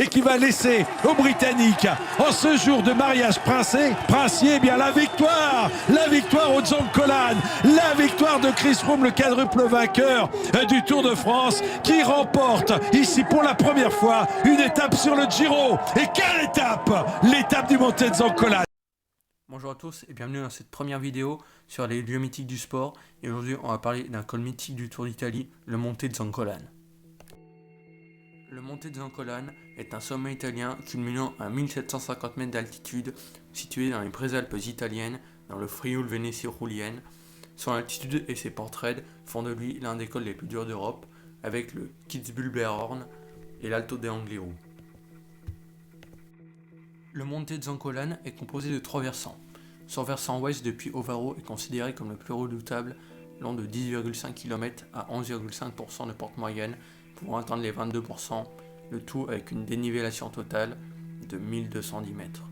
et qui va laisser aux Britanniques, en ce jour de mariage princier, eh bien la victoire au Zoncolan, la victoire de Chris Froome, le quadruple vainqueur du Tour de France, qui remporte ici pour la première fois une étape sur le Giro. Et quelle étape! L'étape du Monte Zoncolan. Bonjour à tous et bienvenue dans cette première vidéo sur les lieux mythiques du sport. Et aujourd'hui on va parler d'un col mythique du Tour d'Italie, le Monte Zoncolan. Le Monte Zoncolan est un sommet italien culminant à 1750 mètres d'altitude, situé dans les Préalpes italiennes, dans le Frioul-Vénétie-Julienne. Son altitude et ses pentes raides font de lui l'un des cols les plus durs d'Europe, avec le Kitzbühel-Berghoorn et l'Alto de Angliru. Le Monte Zoncolan est composé de 3 versants. Son versant ouest depuis Ovaro est considéré comme le plus redoutable, long de 10,5 km à 11,5% de pente moyenne, pour atteindre les 22%, le tout avec une dénivellation totale de 1210 mètres.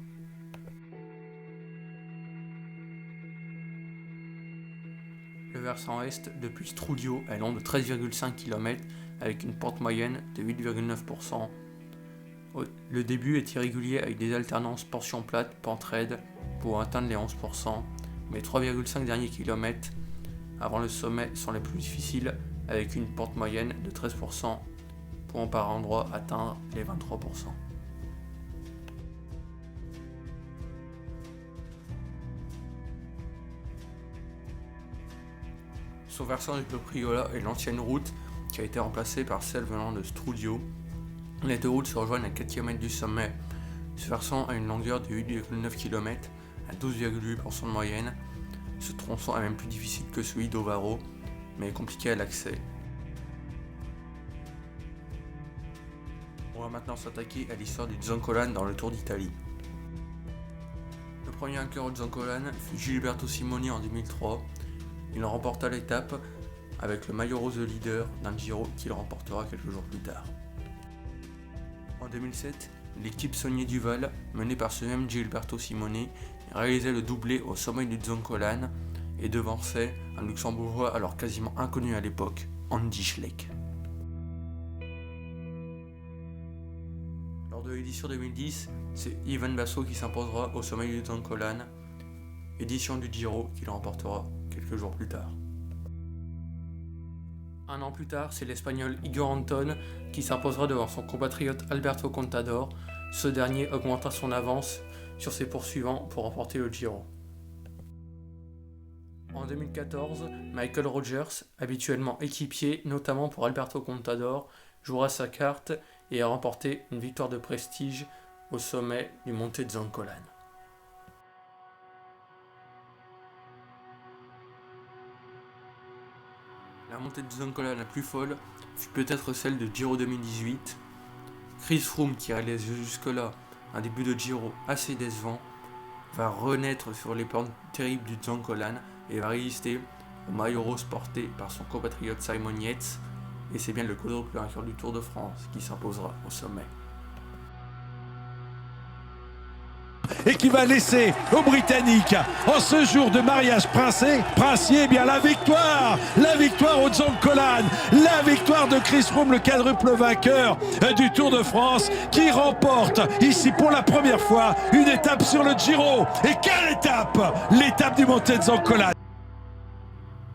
Le versant est depuis Strudio est long de 13,5 km avec une pente moyenne de 8,9%. Le début est irrégulier avec des alternances portions plates, pente raide pour atteindre les 11%, mais 3,5 derniers kilomètres avant le sommet sont les plus difficiles avec une pente moyenne de 13% pour par endroit atteindre les 23%. Son versant du Priola est l'ancienne route qui a été remplacée par celle venant de Strudio. Les deux routes se rejoignent à 4 km du sommet. Ce versant a une longueur de 8,9 km à 12,8% de moyenne. Ce tronçon est même plus difficile que celui d'Ovaro, mais est compliqué à l'accès. On va maintenant s'attaquer à l'histoire du Zoncolan dans le Tour d'Italie. Le premier vainqueur au Zoncolan fut Gilberto Simoni en 2003. Il en remporta l'étape avec le maillot rose de leader d'un Giro qu'il remportera quelques jours plus tard. En 2007, l'équipe Saunier Duval, menée par ce même Gilberto Simoni, réalisait le doublé au sommet du Zoncolan et devançait un luxembourgeois alors quasiment inconnu à l'époque, Andy Schleck. Lors de l'édition 2010, c'est Ivan Basso qui s'imposera au sommet du Zoncolan, édition du Giro qu'il remportera quelques jours plus tard. Un an plus tard, c'est l'Espagnol Igor Anton qui s'imposera devant son compatriote Alberto Contador. Ce dernier augmenta son avance sur ses poursuivants pour remporter le Giro. En 2014, Michael Rogers, habituellement équipier notamment pour Alberto Contador, jouera sa carte et a remporté une victoire de prestige au sommet du Monte Zoncolan. La montée de Zoncolan la plus folle fut peut-être celle de Giro 2018. Chris Froome, qui réalise jusque-là un début de Giro assez décevant, va renaître sur les pentes terribles du Zoncolan et va résister au maillot rose porté par son compatriote Simon Yates, et c'est bien le quadruple vainqueur du Tour de France qui s'imposera au sommet. Et qui va laisser aux Britanniques, en ce jour de mariage princier, eh bien la victoire au Zoncolan, la victoire de Chris Froome, le quadruple vainqueur du Tour de France, qui remporte ici pour la première fois une étape sur le Giro. Et quelle étape! L'étape du Monte Zoncolan.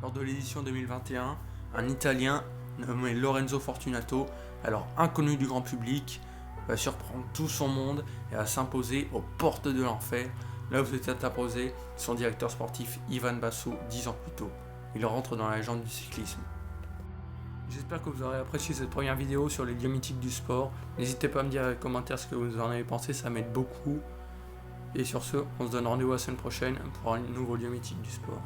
Lors de l'édition 2021, un Italien nommé Lorenzo Fortunato, alors inconnu du grand public, va surprendre tout son monde et va s'imposer aux portes de l'enfer, là où s'était imposé son directeur sportif Ivan Basso 10 ans plus tôt. Il rentre dans la légende du cyclisme. J'espère que vous aurez apprécié cette première vidéo sur les lieux mythiques du sport. N'hésitez pas à me dire dans les commentaires ce que vous en avez pensé, ça m'aide beaucoup. Et sur ce, on se donne rendez-vous la semaine prochaine pour un nouveau lieu mythique du sport.